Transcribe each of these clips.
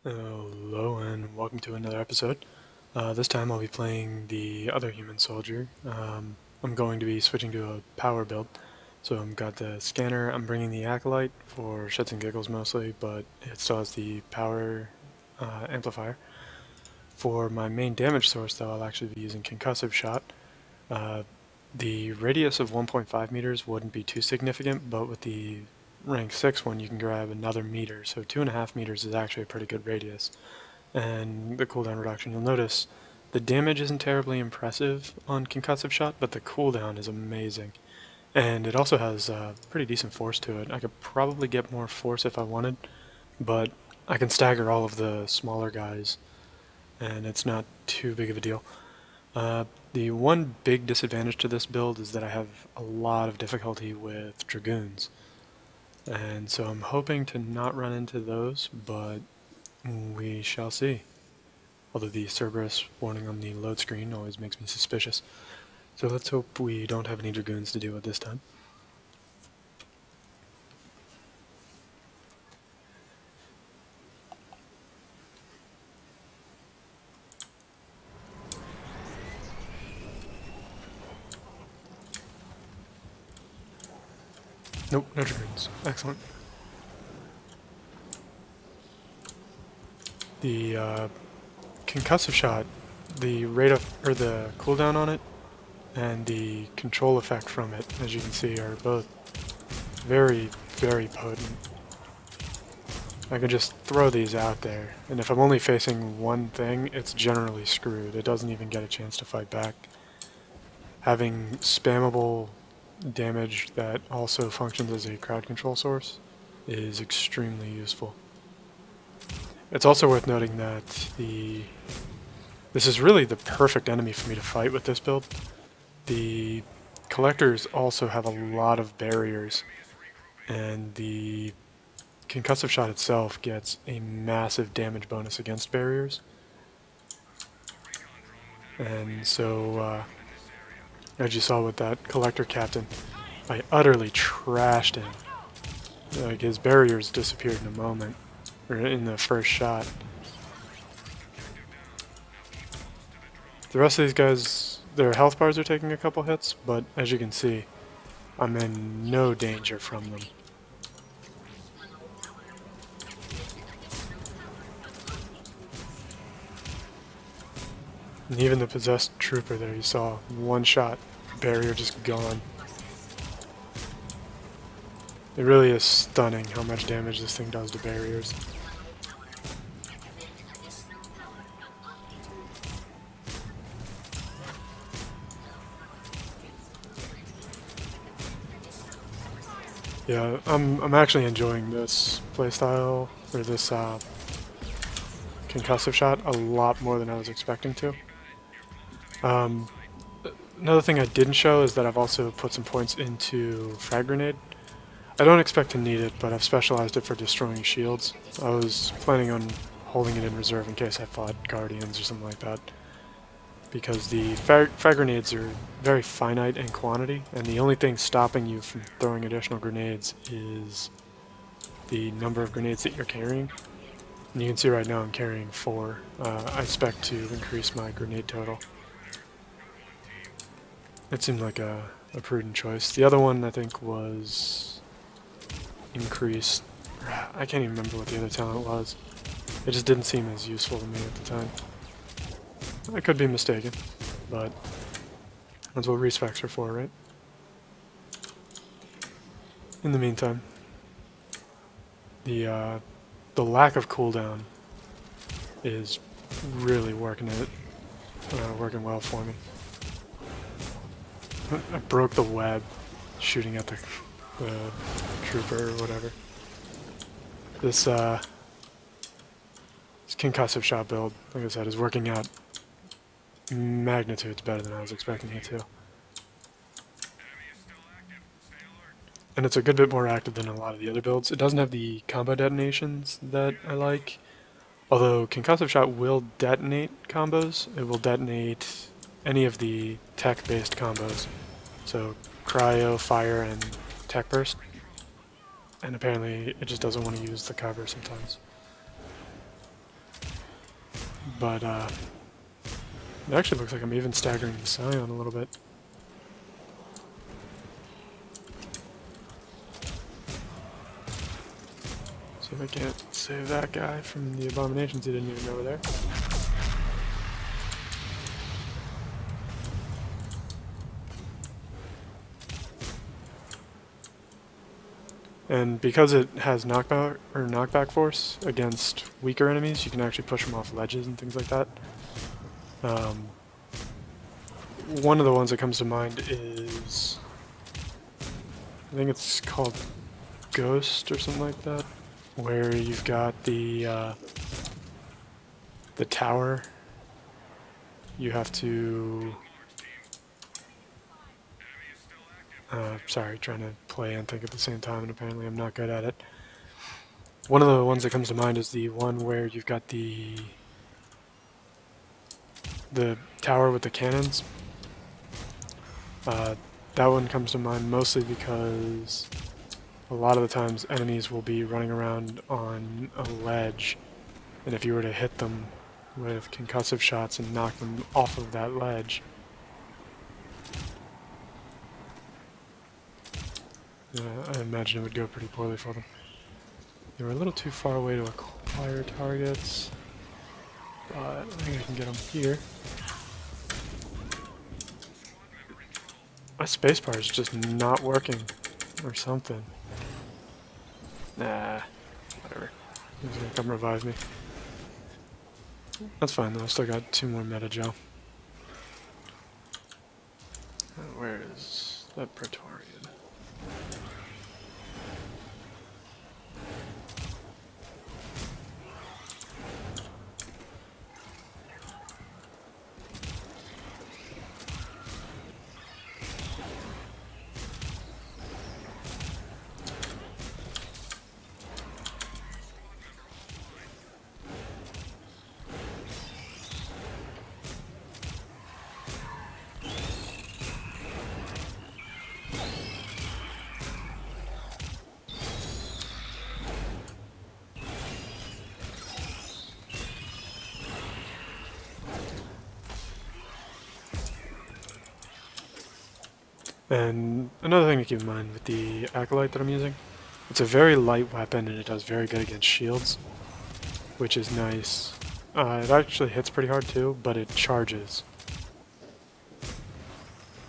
Hello and welcome to another episode. This time I'll be playing the other human soldier. I'm going to be switching to a power build. So I've got the scanner, I'm bringing the acolyte for shits and giggles mostly, but it still has the power amplifier. For my main damage source though, I'll actually be using Concussive Shot. Uh, the radius of 1.5 meters wouldn't be too significant, but with the rank 6 one you can grab another meter, so 2.5 meters is actually a pretty good radius. And the cooldown reduction, you'll notice the damage isn't terribly impressive on Concussive Shot, but the cooldown is amazing. And it also has pretty decent force to it. I could probably get more force if I wanted, but I can stagger all of the smaller guys, and it's not too big of a deal. The one big disadvantage to this build is that I have a lot of difficulty with Dragoons. And so I'm hoping to not run into those, but we shall see. Although the Cerberus warning on the load screen always makes me suspicious. So let's hope we don't have any Dragoons to deal with this time. Nope, no Dragoons. Excellent. The Concussive Shot, the rate of, or the cooldown on it, and the control effect from it, as you can see, are both very, very potent. I can just throw these out there, and if I'm only facing one thing, it's generally screwed. It doesn't even get a chance to fight back. Having spammable damage that also functions as a crowd control source is extremely useful. It's also worth noting that this is really the perfect enemy for me to fight with this build. The collectors also have a lot of barriers, and the Concussive Shot itself gets a massive damage bonus against barriers. And so, as you saw with that collector captain, I utterly trashed him. Like, his barriers disappeared in a moment, or in the first shot. The rest of these guys, their health bars are taking a couple hits, but as you can see, I'm in no danger from them. And even the possessed trooper there, you saw one shot, barrier just gone. It really is stunning how much damage this thing does to barriers. Yeah, I'm actually enjoying this playstyle, or this Concussive Shot, a lot more than I was expecting to. Another thing I didn't show is that I've also put some points into Frag Grenade. I don't expect to need it, but I've specialized it for destroying shields. I was planning on holding it in reserve in case I fought Guardians or something like that, because the frag grenades are very finite in quantity, and the only thing stopping you from throwing additional grenades is the number of grenades that you're carrying. And you can see right now I'm carrying 4. I expect to increase my grenade total. It seemed like a prudent choice. The other one I think was increased. I can't even remember what the other talent was. It just didn't seem as useful to me at the time. I could be mistaken, but that's what respecs are for, right? In the meantime, the lack of cooldown is really working well for me. I broke the web shooting at the trooper or whatever. This Concussive Shot build, like I said, is working out magnitudes better than I was expecting it to. And it's a good bit more active than a lot of the other builds. It doesn't have the combo detonations that I like, although Concussive Shot will detonate combos. It will detonate any of the tech-based combos. So cryo, fire, and tech burst. And apparently it just doesn't want to use the cover sometimes. but it actually looks like I'm even staggering the Scion a little bit. See if I can't save that guy from the abominations he didn't even know were there. And because it has knockback force against weaker enemies, you can actually push them off ledges and things like that. One of the ones that comes to mind is, I think it's called Ghost or something like that, where you've got the tower. You have to. Sorry, trying to play and think at the same time, and apparently I'm not good at it. One of the ones that comes to mind is the one where you've got the tower with the cannons. That one comes to mind mostly because a lot of the times enemies will be running around on a ledge, and if you were to hit them with concussive shots and knock them off of that ledge, I imagine it would go pretty poorly for them. They were a little too far away to acquire targets, but I think I can get them here. My spacebar is just not working, or something. Nah, whatever. He's gonna come revive me. That's fine though, I still got 2 more meta gel. Where is that Praetorian? And another thing to keep in mind with the Acolyte that I'm using, it's a very light weapon and it does very good against shields, which is nice. It actually hits pretty hard too, but it charges.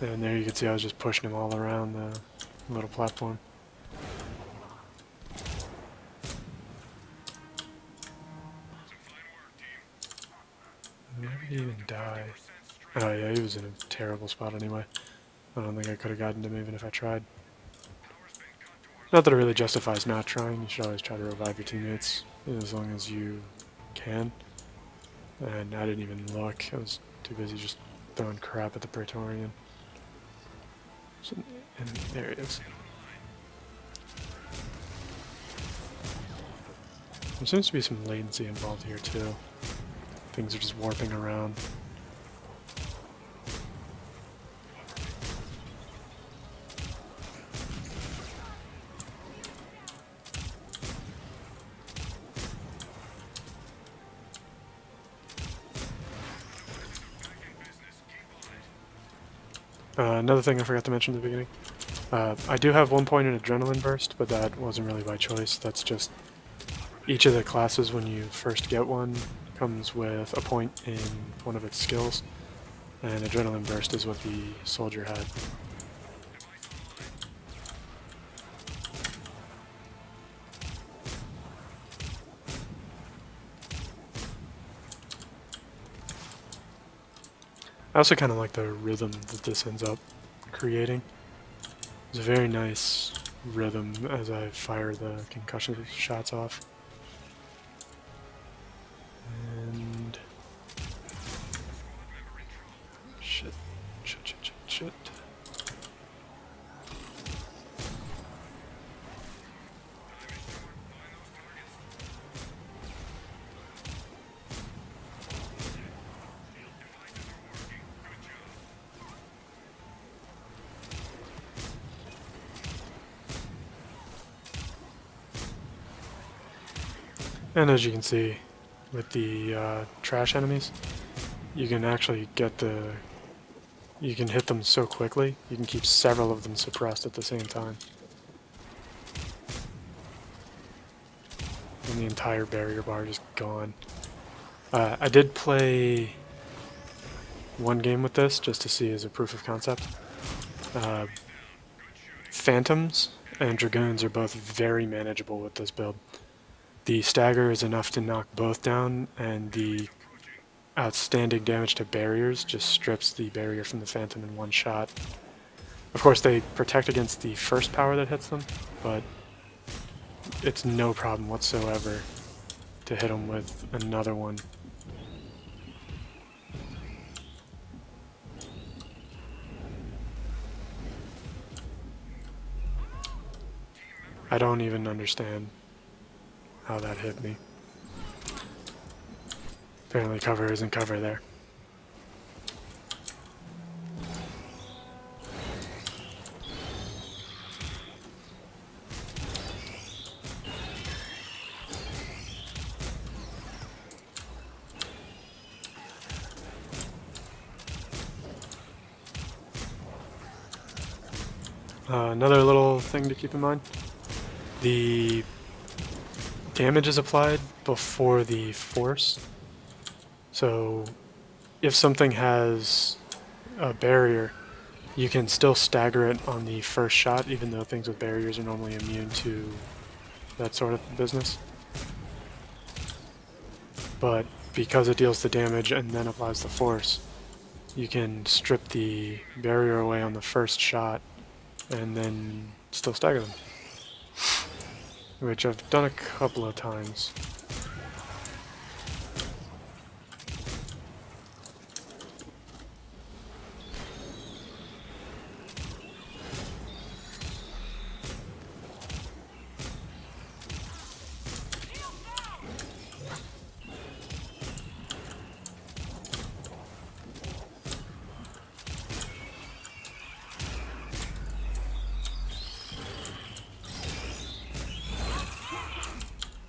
And there you can see I was just pushing him all around the little platform. Where did he even die? Oh yeah, he was in a terrible spot anyway. I don't think I could have gotten to him even if I tried. Not that it really justifies not trying. You should always try to revive your teammates as long as you can. And I didn't even look. I was too busy just throwing crap at the Praetorian. So, and there he is. There seems to be some latency involved here too. Things are just warping around. Another thing I forgot to mention at the beginning. I do have 1 point in Adrenaline Burst, but that wasn't really by choice. That's just each of the classes, when you first get one, comes with a point in one of its skills, and Adrenaline Burst is what the soldier had. I also kind of like the rhythm that this ends up creating. It's a very nice rhythm as I fire the concussion shots off. And shit. And as you can see, with the trash enemies. You can actually you can hit them so quickly, you can keep several of them suppressed at the same time. And the entire barrier bar just gone. I did play one game with this just to see as a proof of concept. Phantoms and Dragoons are both very manageable with this build. The stagger is enough to knock both down, and the outstanding damage to barriers just strips the barrier from the Phantom in one shot. Of course, they protect against the first power that hits them, but it's no problem whatsoever to hit them with another one. I don't even understand how that hit me. Apparently cover isn't cover there. Another little thing to keep in mind, the damage is applied before the force. So if something has a barrier, you can still stagger it on the first shot, even though things with barriers are normally immune to that sort of business. But because it deals the damage and then applies the force, you can strip the barrier away on the first shot and then still stagger them. Which I've done a couple of times.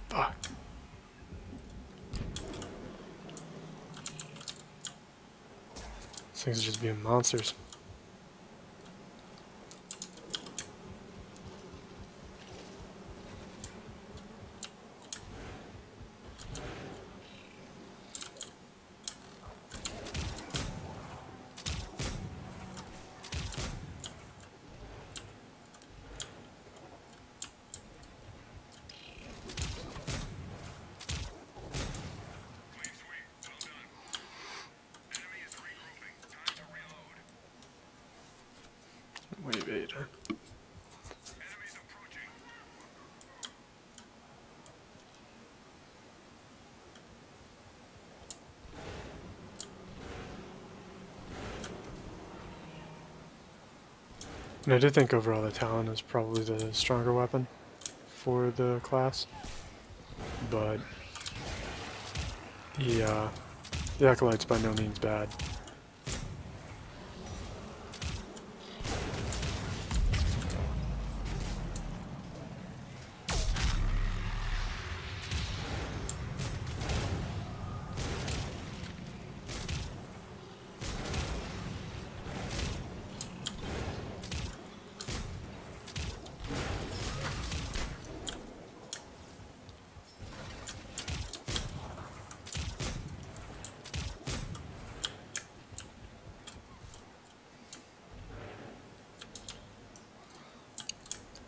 Fuck. These things are just being monsters. Wave 8, huh? And I do think overall the Talon is probably the stronger weapon for the class, but the Acolyte's by no means bad.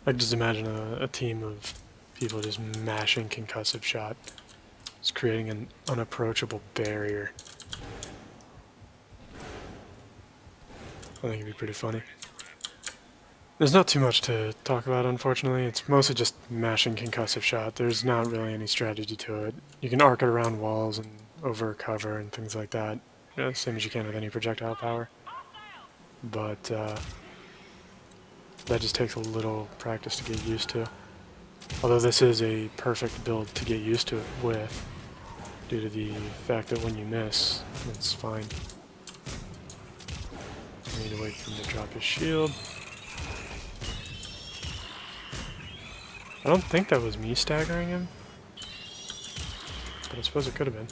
I just imagine a team of people just mashing Concussive Shot. It's creating an unapproachable barrier. I think it'd be pretty funny. There's not too much to talk about, unfortunately. It's mostly just mashing Concussive Shot. There's not really any strategy to it. You can arc it around walls and over cover and things like that. Same as you can with any projectile power. But that just takes a little practice to get used to. Although this is a perfect build to get used to it with, due to the fact that when you miss, it's fine. You need to wait for him to drop his shield. I don't think that was me staggering him. but I suppose it could have been.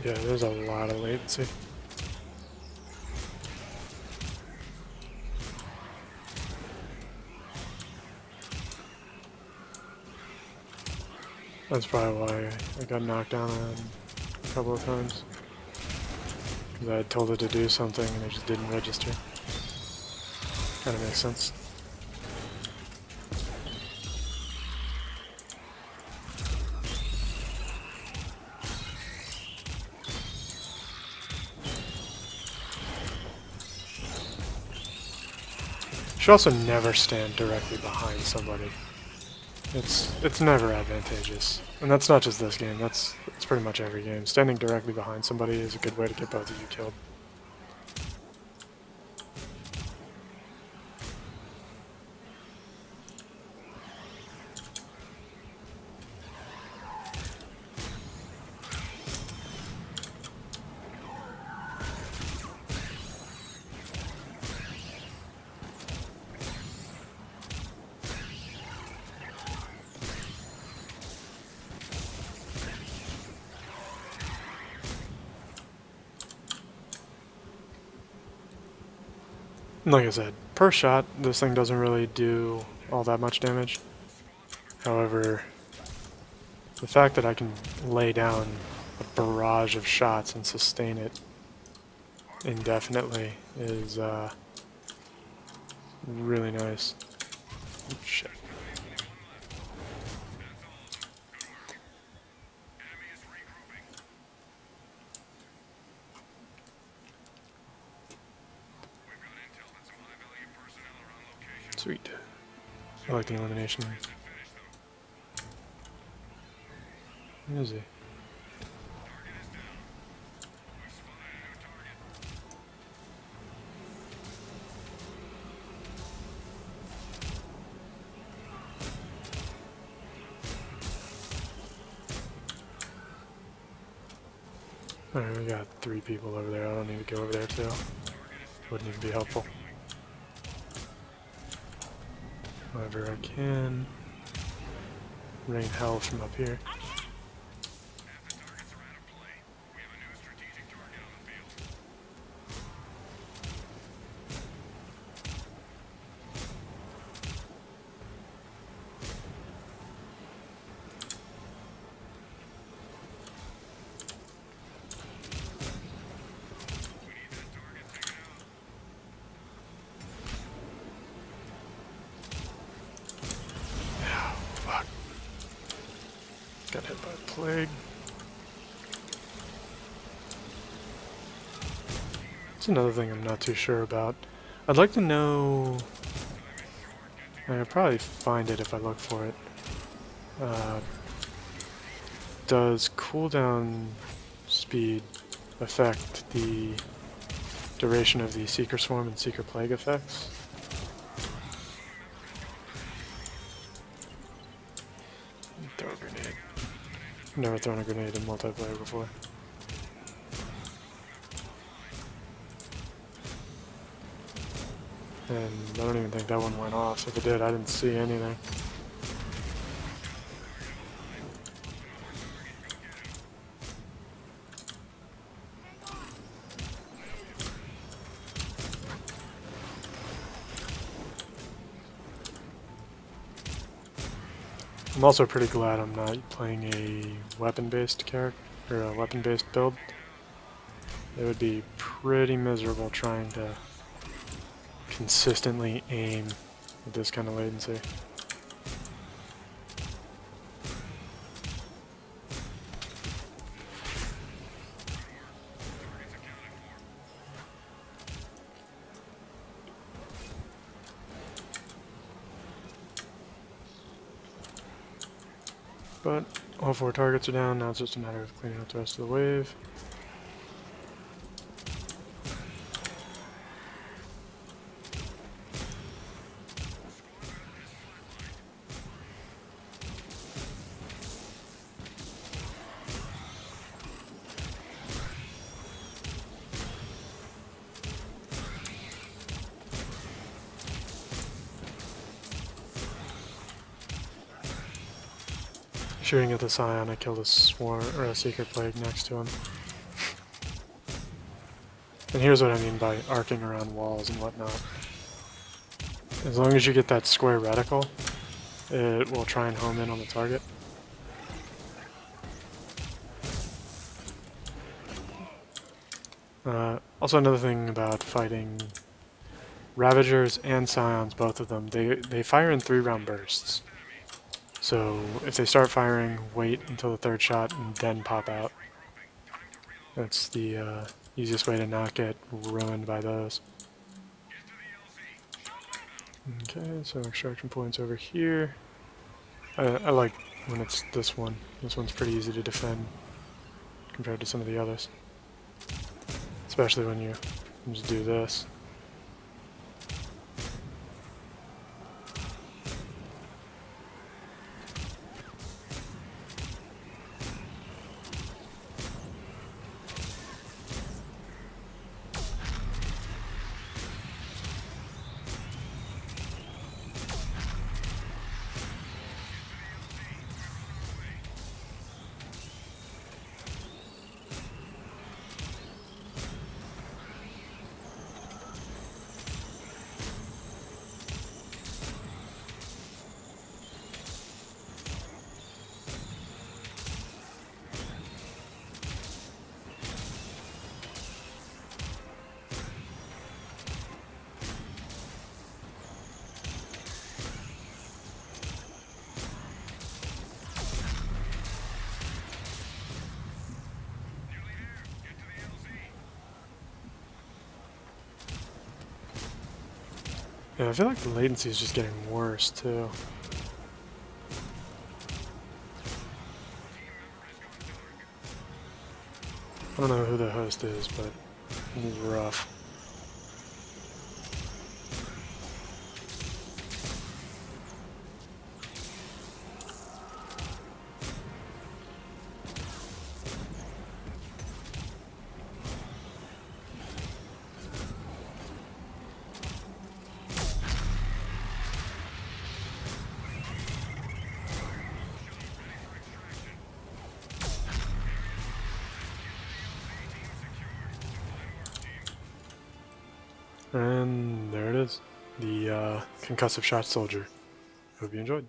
Yeah, there's a lot of latency. That's probably why I got knocked down a couple of times. Because I had told it to do something and it just didn't register. Kinda makes sense. You should also never stand directly behind somebody. It's never advantageous. And that's not just this game, that's pretty much every game. Standing directly behind somebody is a good way to get both of you killed. Like I said, per shot, this thing doesn't really do all that much damage. However, the fact that I can lay down a barrage of shots and sustain it indefinitely is really nice. Oh, shit. Sweet. I like the elimination. Where is he? Alright, we got 3 people over there. I don't need to go over there too. Wouldn't even be helpful. However, I can rain hell from up here. Got hit by a plague. That's another thing I'm not too sure about. I'd like to know... I'll probably find it if I look for it. Does cooldown speed affect the duration of the Seeker Swarm and Seeker Plague effects? Throw a grenade. I've never thrown a grenade in multiplayer before. And I don't even think that one went off. If it did, I didn't see anything. I'm also pretty glad I'm not playing a weapon-based character, or a weapon-based build. It would be pretty miserable trying to consistently aim with this kind of latency. But all 4 targets are down, now it's just a matter of cleaning up the rest of the wave. Shooting at the Scion, I killed a swarm or a Secret Plague next to him. And here's what I mean by arcing around walls and whatnot. As long as you get that square reticle, it will try and home in on the target. Also another thing about fighting Ravagers and Scions, both of them, they fire in 3-round bursts. So if they start firing, wait until the 3rd shot and then pop out. That's the easiest way to not get ruined by those. Okay, so extraction points over here. I like when it's this one. This one's pretty easy to defend compared to some of the others. Especially when you just do this. Yeah, I feel like the latency is just getting worse too. I don't know who the host is, but he's rough. And there it is, the Concussive Shot Soldier. Hope you enjoyed.